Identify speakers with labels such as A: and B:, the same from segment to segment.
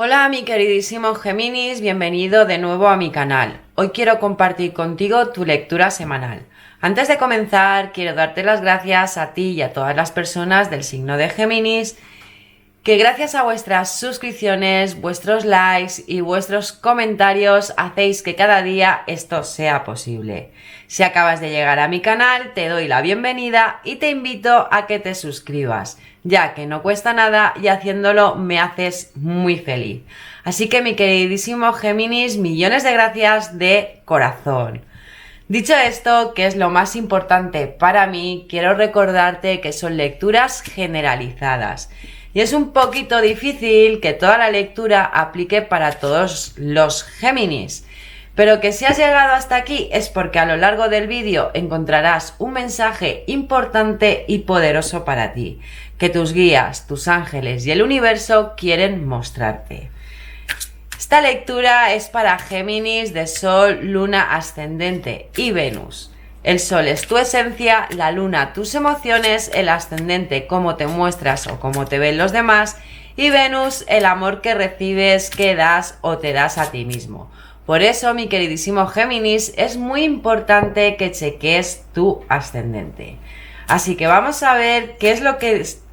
A: Hola mi queridísimo Géminis, bienvenido de nuevo a mi canal. Hoy quiero compartir contigo tu lectura semanal. Antes de comenzar, quiero darte las gracias a ti y a todas las personas del signo de Géminis, que gracias a vuestras suscripciones, vuestros likes y vuestros comentarios hacéis que cada día esto sea posible. Si acabas de llegar a mi canal, te doy la bienvenida y te invito a que te suscribas, ya que no cuesta nada y haciéndolo me haces muy feliz. Así que mi queridísimo Géminis, millones de gracias de corazón. Dicho esto, que es lo más importante para mí, quiero recordarte que son lecturas generalizadas. Y es un poquito difícil que toda la lectura aplique para todos los Géminis. Pero que si has llegado hasta aquí es porque a lo largo del vídeo encontrarás un mensaje importante y poderoso para ti, que tus guías, tus ángeles y el universo quieren mostrarte. Esta lectura es para Géminis de Sol, Luna, Ascendente y Venus. El Sol es tu esencia, la Luna tus emociones, el Ascendente cómo te muestras o cómo te ven los demás y Venus el amor que recibes, que das o te das a ti mismo. Por eso, mi queridísimo Géminis, es muy importante que cheques tu Ascendente. Así que vamos a ver qué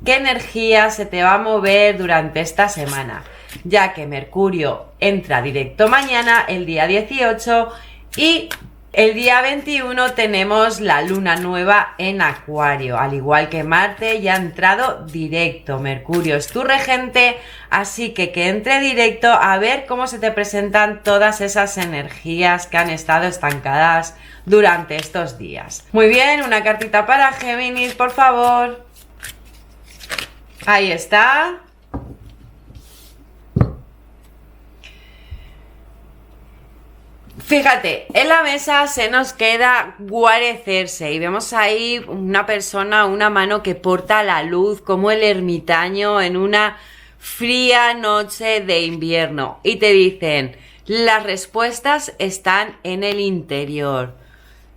A: energía se te va a mover durante esta semana, ya que Mercurio entra directo mañana, el día 18, y el día 21 tenemos la luna nueva en Acuario, al igual que Marte ya ha entrado directo. Mercurio es tu regente, así que entre directo a ver cómo se te presentan todas esas energías que han estado estancadas durante estos días. Muy bien, una cartita para Géminis, por favor. Ahí está. Fíjate, en la mesa se nos queda guarecerse y vemos ahí una persona, una mano que porta la luz como el ermitaño en una fría noche de invierno y te dicen, las respuestas están en el interior.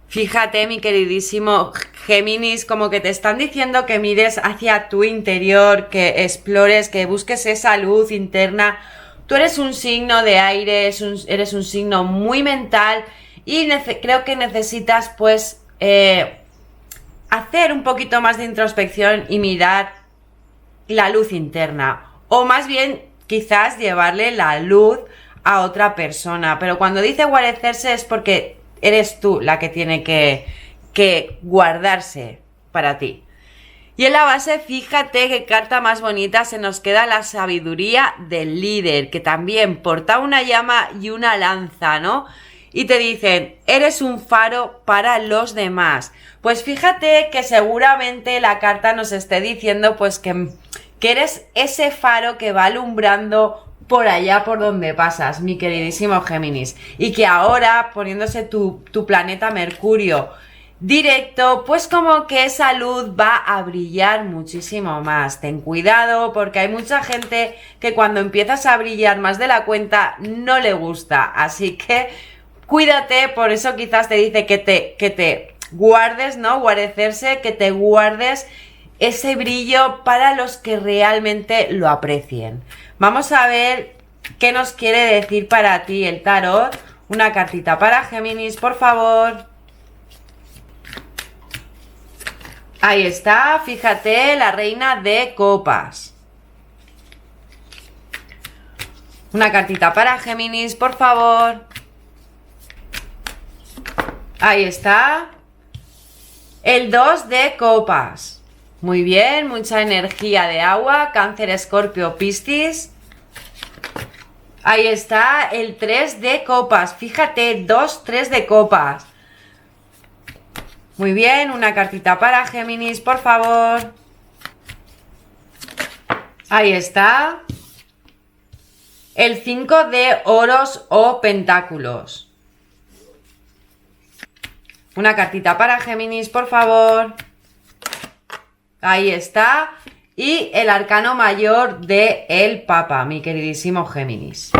A: Fíjate, mi queridísimo Géminis, como que te están diciendo que mires hacia tu interior, que explores, que busques esa luz interna. Tú eres un signo de aire, eres un signo muy mental y creo que necesitas pues hacer un poquito más de introspección y mirar la luz interna. O más bien quizás llevarle la luz a otra persona. Pero cuando dice guarecerse es porque eres tú la que tiene que guardarse para ti. Y en la base, fíjate qué carta más bonita, se nos queda la sabiduría del líder, que también porta una llama y una lanza, ¿no? Y te dicen, eres un faro para los demás. Pues fíjate que seguramente la carta nos esté diciendo pues que eres ese faro que va alumbrando por allá por donde pasas, mi queridísimo Géminis. Y que ahora, poniéndose tu planeta Mercurio directo, pues como que esa luz va a brillar muchísimo más. Ten cuidado porque hay mucha gente que cuando empiezas a brillar más de la cuenta no le gusta, así que cuídate. Por eso quizás te dice que te guardes, ¿no? Guarecerse, que te guardes ese brillo para los que realmente lo aprecien. Vamos a ver qué nos quiere decir para ti el tarot. Una cartita para Géminis, por favor. Ahí está, fíjate, la reina de copas. Una cartita para Géminis, por favor. Ahí está. El 2 de copas. Muy bien, mucha energía de agua. Cáncer, Escorpio, Piscis. Ahí está el 3 de copas. Fíjate, 2, 3 de copas. Muy bien, una cartita para Géminis, por favor. Ahí está. El 5 de oros o pentáculos. Una cartita para Géminis, por favor. Ahí está. Y el arcano mayor de el Papa, mi queridísimo Géminis.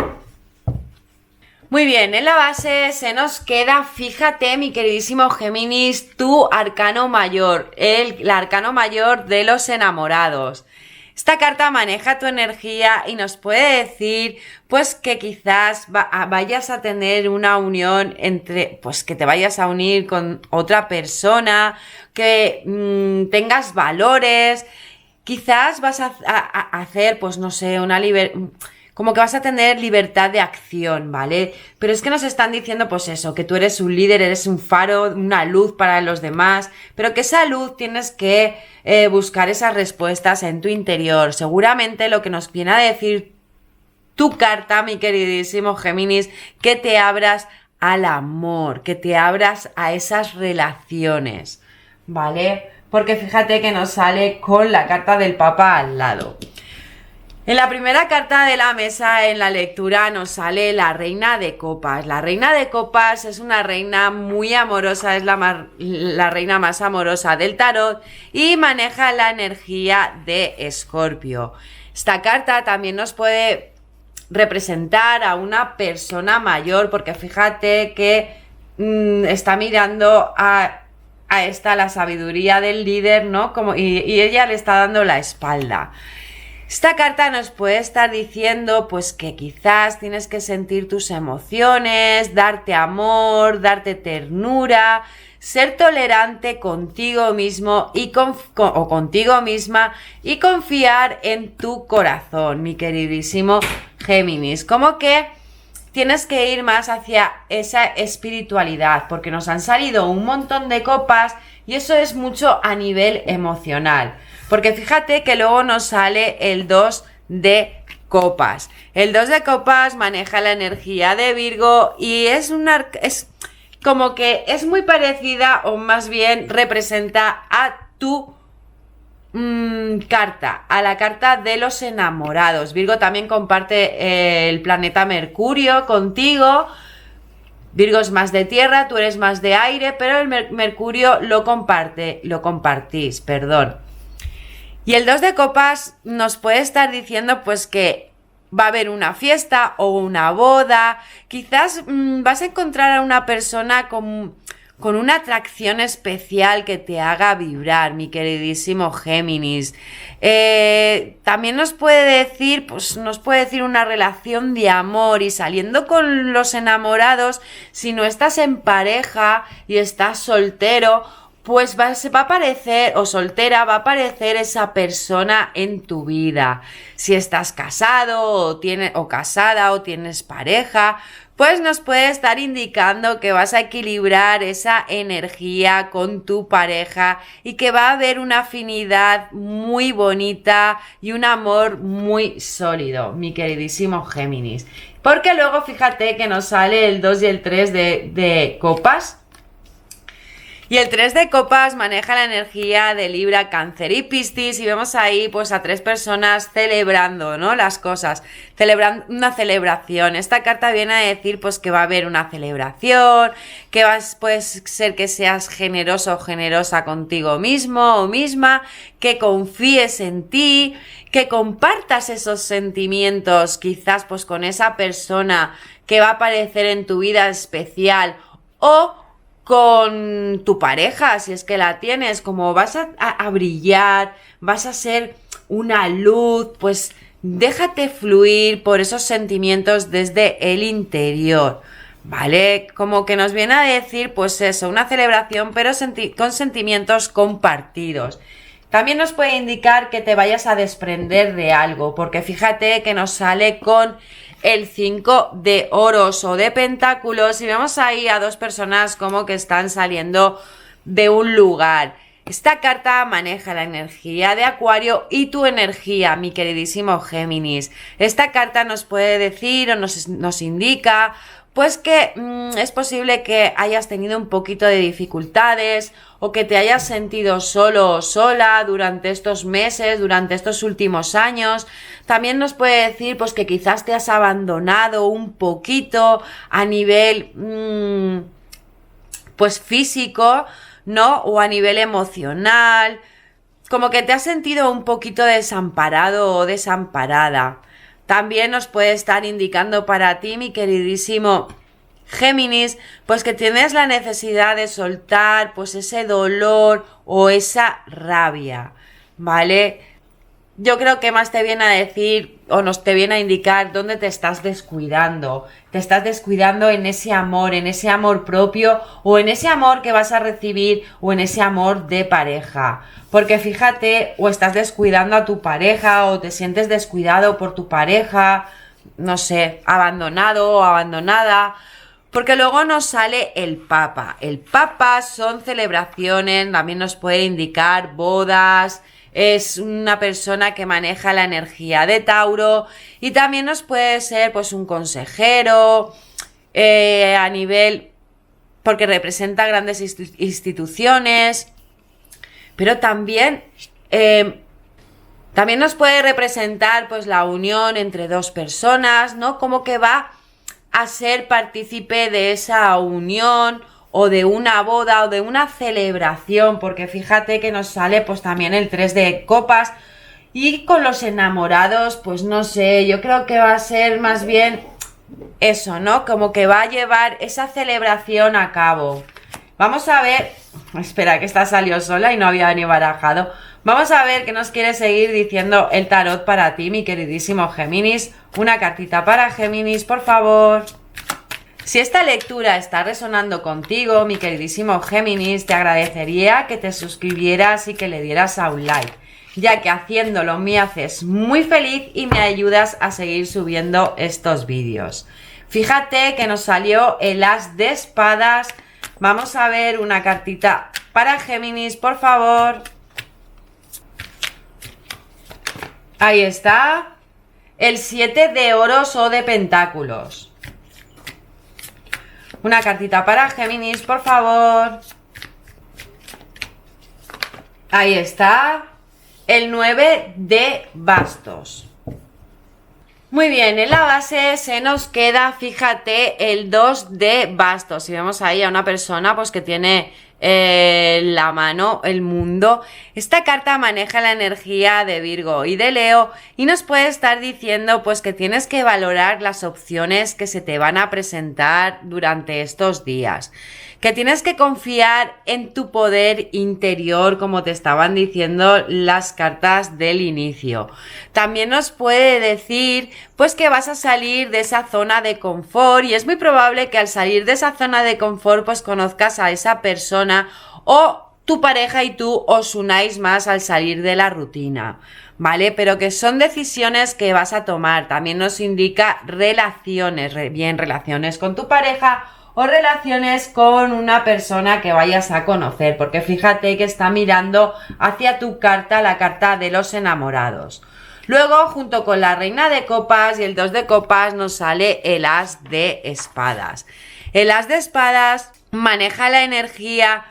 A: Muy bien, en la base se nos queda, fíjate, mi queridísimo Géminis, tu arcano mayor, el arcano mayor de los enamorados. Esta carta maneja tu energía y nos puede decir pues que quizás vayas a tener una unión pues que te vayas a unir con otra persona, que tengas valores, quizás vas a hacer pues no sé, como que vas a tener libertad de acción, ¿vale? Pero es que nos están diciendo pues eso, que tú eres un líder, eres un faro, una luz para los demás, pero que esa luz tienes que buscar esas respuestas en tu interior. Seguramente lo que nos viene a decir tu carta, mi queridísimo Géminis, que te abras al amor, que te abras a esas relaciones, ¿vale? Porque fíjate que nos sale con la carta del Papa al lado. En la primera carta de la mesa en la lectura nos sale la Reina de Copas. La Reina de Copas es una reina muy amorosa, es la reina más amorosa del tarot y maneja la energía de Escorpio. Esta carta también nos puede representar a una persona mayor, porque fíjate que está mirando a esta la sabiduría del líder, ¿no? Y ella le está dando la espalda. Esta carta nos puede estar diciendo pues que quizás tienes que sentir tus emociones, darte amor, darte ternura, ser tolerante contigo mismo o contigo misma y confiar en tu corazón, mi queridísimo Géminis. Como que tienes que ir más hacia esa espiritualidad, porque nos han salido un montón de copas y eso es mucho a nivel emocional. Porque fíjate que luego nos sale el 2 de copas. El 2 de copas maneja la energía de Virgo y es como que es muy parecida, o más bien representa a tu carta, a la carta de los enamorados. Virgo también comparte el planeta Mercurio contigo. Virgo es más de tierra, tú eres más de aire, pero el Mercurio lo compartís, perdón. Y el 2 de copas nos puede estar diciendo pues que va a haber una fiesta o una boda. Quizás vas a encontrar a una persona con una atracción especial que te haga vibrar, mi queridísimo Géminis. También nos puede decir una relación de amor, y saliendo con los enamorados, si no estás en pareja y estás soltero, pues va a aparecer, o soltera, va a aparecer esa persona en tu vida. Si estás casado o casada o tienes pareja, pues nos puede estar indicando que vas a equilibrar esa energía con tu pareja y que va a haber una afinidad muy bonita y un amor muy sólido, mi queridísimo Géminis. Porque luego fíjate que nos sale el 2 y el 3 de copas. Y el 3 de copas maneja la energía de Libra, Cáncer y Piscis, y vemos ahí pues a 3 personas celebrando, ¿no? Las cosas, celebrando una celebración. Esta carta viene a decir pues que va a haber una celebración, que puede ser que seas generoso o generosa contigo mismo o misma, que confíes en ti, que compartas esos sentimientos quizás pues con esa persona que va a aparecer en tu vida especial, o con tu pareja, si es que la tienes. Como vas a brillar, vas a ser una luz, pues déjate fluir por esos sentimientos desde el interior, ¿vale? Como que nos viene a decir, pues eso, una celebración, pero con sentimientos compartidos. También nos puede indicar que te vayas a desprender de algo, porque fíjate que nos sale con el 5 de oros o de pentáculos y vemos ahí a 2 personas como que están saliendo de un lugar. Esta carta maneja la energía de Acuario y tu energía, mi queridísimo Géminis. Esta carta nos puede decir o nos indica pues que es posible que hayas tenido un poquito de dificultades o que te hayas sentido solo o sola durante estos meses, durante estos últimos años. También nos puede decir pues que quizás te has abandonado un poquito a nivel pues físico, ¿no? O a nivel emocional, como que te has sentido un poquito desamparado o desamparada. También nos puede estar indicando para ti, mi queridísimo Géminis, pues que tienes la necesidad de soltar pues ese dolor o esa rabia, ¿vale? yo creo que más te viene a decir o nos te viene a indicar dónde te estás descuidando. Te estás descuidando en ese amor propio o en ese amor que vas a recibir o en ese amor de pareja. Porque fíjate, o estás descuidando a tu pareja o te sientes descuidado por tu pareja, no sé, abandonado o abandonada. Porque luego nos sale el Papa. El Papa son celebraciones, también nos puede indicar bodas. Es una persona que maneja la energía de Tauro y también nos puede ser pues un consejero a nivel, porque representa grandes instituciones, pero también nos puede representar pues la unión entre dos personas, ¿no? Como que va a ser partícipe de esa unión o de una boda o de una celebración, porque fíjate que nos sale pues también el 3 de copas y con los enamorados, pues no sé, yo creo que va a ser más bien eso, ¿no? Como que va a llevar esa celebración a cabo. Vamos a ver, espera que esta salió sola y no había ni barajado. Vamos a ver qué nos quiere seguir diciendo el tarot para ti, mi queridísimo Géminis. Una cartita para Géminis, por favor. Si esta lectura está resonando contigo, mi queridísimo Géminis, te agradecería que te suscribieras y que le dieras a un like, ya que haciéndolo me haces muy feliz y me ayudas a seguir subiendo estos vídeos. Fíjate que nos salió el As de Espadas. Vamos a ver una cartita para Géminis, por favor. Ahí está. El 7 de oros o de pentáculos. Una cartita para Géminis, por favor. Ahí está. El 9 de bastos. Muy bien, en la base se nos queda, fíjate, el 2 de bastos. Si vemos ahí a una persona pues que tiene la mano, el mundo. Esta carta maneja la energía de Virgo y de Leo y nos puede estar diciendo pues que tienes que valorar las opciones que se te van a presentar durante estos días. Que tienes que confiar en tu poder interior, como te estaban diciendo las cartas del inicio. También nos puede decir pues que vas a salir de esa zona de confort y es muy probable que al salir de esa zona de confort pues conozcas a esa persona o tu pareja y tú os unáis más al salir de la rutina, ¿vale? Pero que son decisiones que vas a tomar. También nos indica relaciones, bien relaciones con tu pareja o relaciones con una persona que vayas a conocer, porque fíjate que está mirando hacia tu carta, la carta de los enamorados. Luego, junto con la reina de copas y el 2 de copas, nos sale el as de espadas. El as de espadas maneja la energía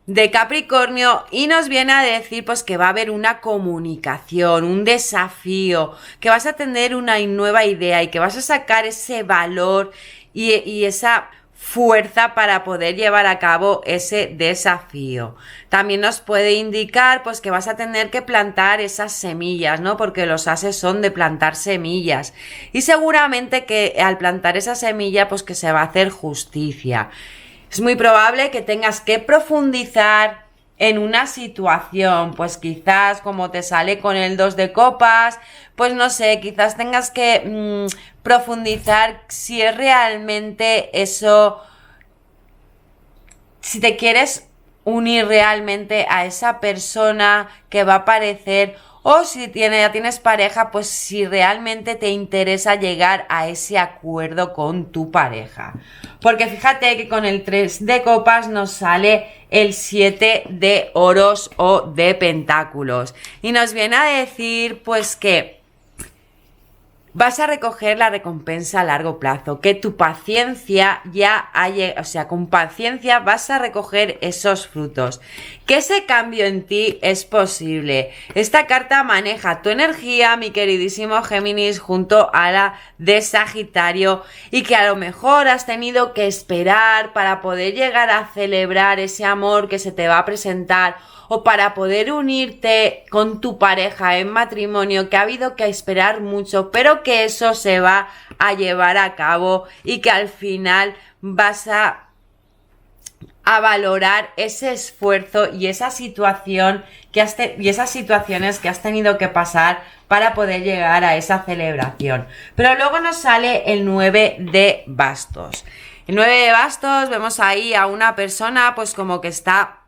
A: de Capricornio y nos viene a decir pues que va a haber una comunicación, un desafío, que vas a tener una nueva idea y que vas a sacar ese valor y esa fuerza para poder llevar a cabo ese desafío. También nos puede indicar pues que vas a tener que plantar esas semillas, ¿no? Porque los ases son de plantar semillas y seguramente que al plantar esa semilla pues que se va a hacer justicia. Es muy probable que tengas que profundizar en una situación, pues quizás como te sale con el 2 de copas, pues no sé, quizás tengas que profundizar si es realmente eso, si te quieres unir realmente a esa persona que va a aparecer, o si ya tienes pareja, pues si realmente te interesa llegar a ese acuerdo con tu pareja. Porque fíjate que con el 3 de copas nos sale el 7 de oros o de pentáculos. Y nos viene a decir pues que vas a recoger la recompensa a largo plazo, que tu paciencia ya haya, o sea, con paciencia vas a recoger esos frutos, que ese cambio en ti es posible. Esta carta maneja tu energía, mi queridísimo Géminis, junto a la de Sagitario, y que a lo mejor has tenido que esperar para poder llegar a celebrar ese amor que se te va a presentar, o para poder unirte con tu pareja en matrimonio, que ha habido que esperar mucho, pero que eso se va a llevar a cabo y que al final vas a a valorar ese esfuerzo y esa situación y esas situaciones que has tenido que pasar para poder llegar a esa celebración. Pero luego nos sale el 9 de bastos. El 9 de bastos, vemos ahí a una persona pues como que está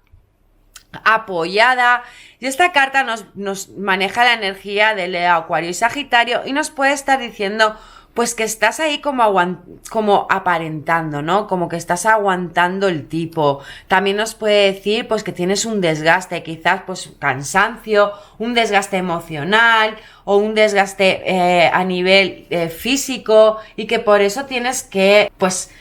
A: apoyada, y esta carta nos maneja la energía de Leo, Acuario y Sagitario, y nos puede estar diciendo pues que estás ahí como aparentando, ¿no? Como que estás aguantando el tipo. También nos puede decir pues que tienes un desgaste, quizás pues cansancio, un desgaste emocional o un desgaste a nivel físico, y que por eso tienes que pues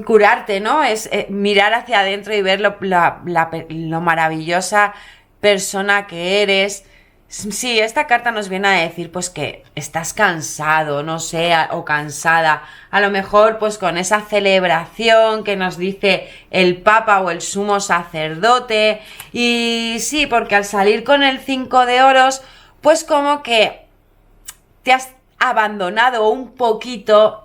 A: curarte, ¿no? Es mirar hacia adentro y ver lo maravillosa persona que eres. Sí, esta carta nos viene a decir pues que estás cansado, no sé, o cansada. A lo mejor pues con esa celebración que nos dice el Papa o el Sumo Sacerdote. Y sí, porque al salir con el 5 de oros, pues como que te has abandonado un poquito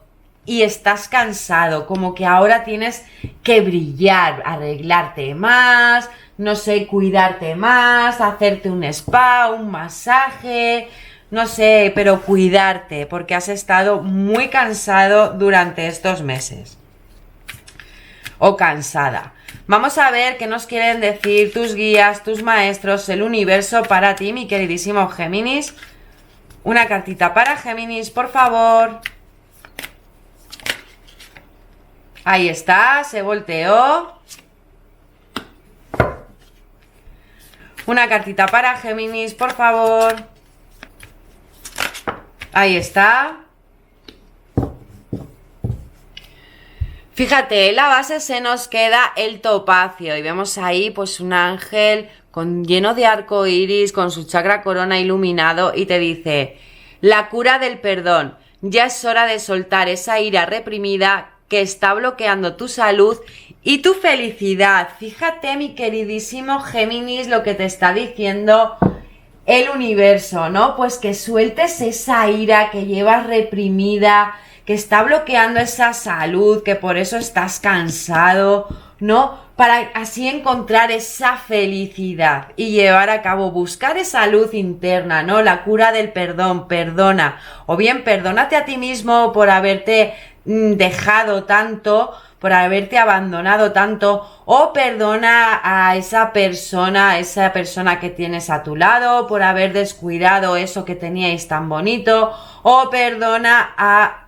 A: y estás cansado, como que ahora tienes que brillar, arreglarte más, no sé, cuidarte más, hacerte un spa, un masaje, no sé, pero cuidarte, porque has estado muy cansado durante estos meses. O cansada. Vamos a ver qué nos quieren decir tus guías, tus maestros, el universo para ti, mi queridísimo Géminis. Una cartita para Géminis, por favor. Ahí está, se volteó. Una cartita para Géminis, por favor. Ahí está. Fíjate, en la base se nos queda el topacio y vemos ahí pues un ángel lleno de arco iris, con su chakra corona iluminado, y te dice: la cura del perdón. Ya es hora de soltar esa ira reprimida que está bloqueando tu salud y tu felicidad. Fíjate, mi queridísimo Géminis, lo que te está diciendo el universo, ¿no? Pues que sueltes esa ira que llevas reprimida, que está bloqueando esa salud, que por eso estás cansado, ¿no? Para así encontrar esa felicidad y llevar a cabo, buscar esa luz interna, ¿no? La cura del perdón, perdona. O bien perdónate a ti mismo por haberte dejado tanto, por haberte abandonado tanto, o perdona a esa persona que tienes a tu lado por haber descuidado eso que teníais tan bonito, o perdona a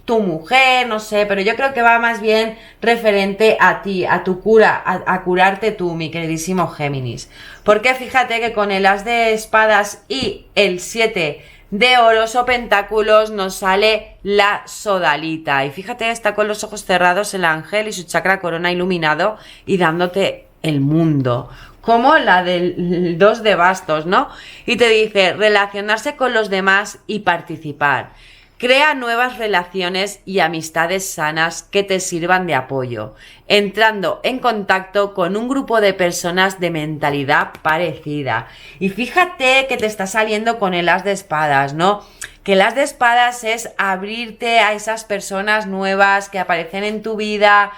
A: tu mujer, no sé, pero yo creo que va más bien referente a ti, a tu cura, a curarte tú, mi queridísimo Géminis. Porque fíjate que con el as de espadas y el 7 de oros o pentáculos nos sale la sodalita. Y fíjate, está con los ojos cerrados el ángel y su chakra corona iluminado y dándote el mundo. Como la del 2 de bastos, ¿no? Y te dice relacionarse con los demás y participar. Crea nuevas relaciones y amistades sanas que te sirvan de apoyo, entrando en contacto con un grupo de personas de mentalidad parecida. Y fíjate que te está saliendo con el as de espadas, ¿no? Que el as de espadas es abrirte a esas personas nuevas que aparecen en tu vida.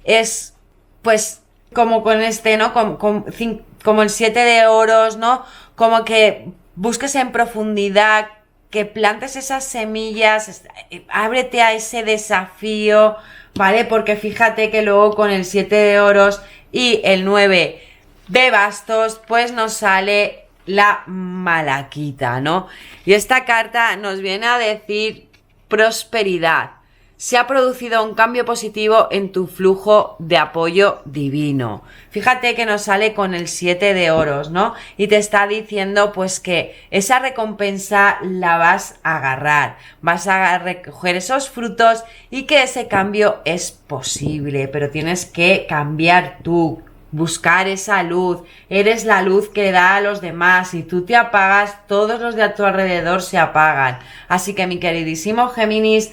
A: Es, pues, como con este, ¿no? Como el 7 de oros, ¿no? Como que busques en profundidad, que plantes esas semillas, ábrete a ese desafío, ¿vale? Porque fíjate que luego con el 7 de oros y el 9 de bastos, pues nos sale la malaquita, ¿no? Y esta carta nos viene a decir prosperidad. Se ha producido un cambio positivo en tu flujo de apoyo divino. Fíjate que nos sale con el 7 de oros, ¿no? Y te está diciendo pues que esa recompensa la vas a agarrar, vas a recoger esos frutos y que ese cambio es posible, pero tienes que cambiar tú, buscar esa luz. Eres la luz que da a los demás. Si tú te apagas, todos los de a tu alrededor se apagan. Así que, mi queridísimo Géminis,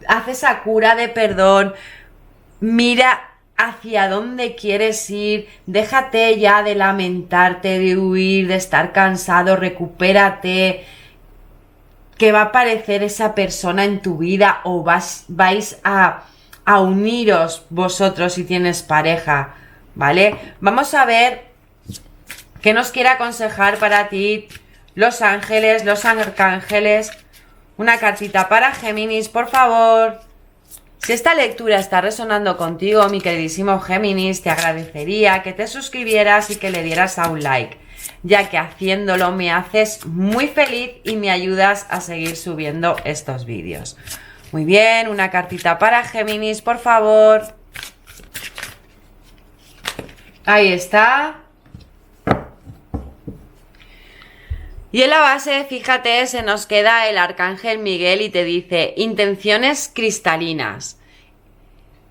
A: haz esa cura de perdón, mira hacia dónde quieres ir, déjate ya de lamentarte, de huir, de estar cansado, recupérate, que va a aparecer esa persona en tu vida o vais a a uniros vosotros si tienes pareja, ¿vale? Vamos a ver qué nos quiere aconsejar para ti los ángeles, los arcángeles. Una cartita para Géminis, por favor. Si esta lectura está resonando contigo, mi queridísimo Géminis, te agradecería que te suscribieras y que le dieras a un like, ya que haciéndolo me haces muy feliz y me ayudas a seguir subiendo estos vídeos. Muy bien, una cartita para Géminis, por favor. Ahí está. Y en la base, fíjate, se nos queda el arcángel Miguel y te dice intenciones cristalinas.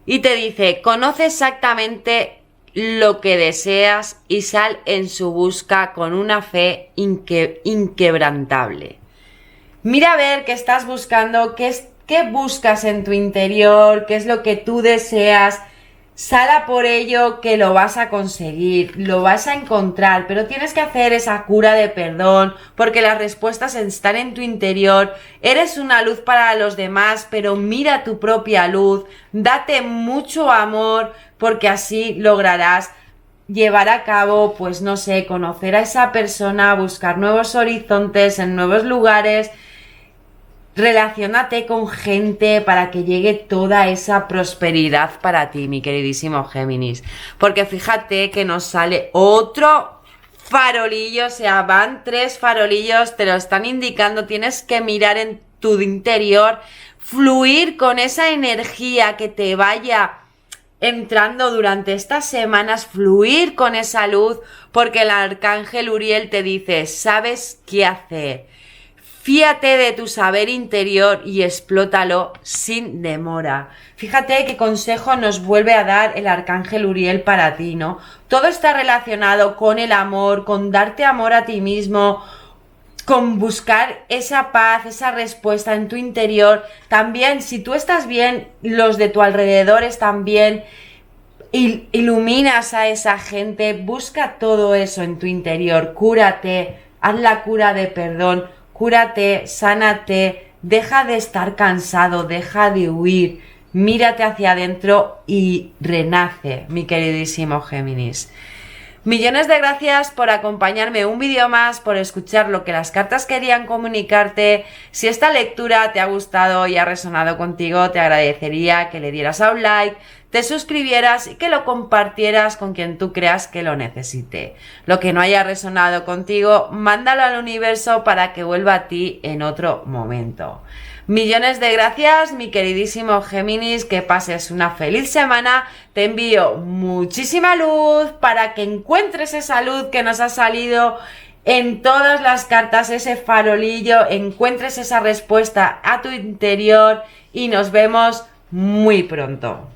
A: Y te dice, conoce exactamente lo que deseas y sal en su busca con una fe inquebrantable. Mira a ver qué estás buscando, qué buscas en tu interior, qué es lo que tú deseas. Sal a por ello, que lo vas a conseguir, lo vas a encontrar, pero tienes que hacer esa cura de perdón, porque las respuestas están en tu interior. Eres una luz para los demás, pero mira tu propia luz, date mucho amor, porque así lograrás llevar a cabo, pues no sé, conocer a esa persona, buscar nuevos horizontes en nuevos lugares. Relaciónate con gente para que llegue toda esa prosperidad para ti, mi queridísimo Géminis. Porque fíjate que nos sale otro farolillo, o sea, van 3 farolillos, te lo están indicando, tienes que mirar en tu interior, fluir con esa energía que te vaya entrando durante estas semanas, fluir con esa luz, porque el arcángel Uriel te dice, ¿sabes qué hacer? Fíate de tu saber interior y explótalo sin demora. Fíjate qué consejo nos vuelve a dar el arcángel Uriel para ti, ¿no? Todo está relacionado con el amor, con darte amor a ti mismo, con buscar esa paz, esa respuesta en tu interior. También, si tú estás bien, los de tu alrededor están bien. Iluminas a esa gente, busca todo eso en tu interior, cúrate, haz la cura de perdón. Cúrate, sánate, deja de estar cansado, deja de huir, mírate hacia adentro y renace, mi queridísimo Géminis. Millones de gracias por acompañarme un vídeo más, por escuchar lo que las cartas querían comunicarte. Si esta lectura te ha gustado y ha resonado contigo, te agradecería que le dieras a un like, te suscribieras y que lo compartieras con quien tú creas que lo necesite. Lo que no haya resonado contigo, mándalo al universo para que vuelva a ti en otro momento. Millones de gracias, mi queridísimo Géminis, que pases una feliz semana. Te envío muchísima luz para que encuentres esa luz que nos ha salido en todas las cartas, ese farolillo, encuentres esa respuesta a tu interior y nos vemos muy pronto.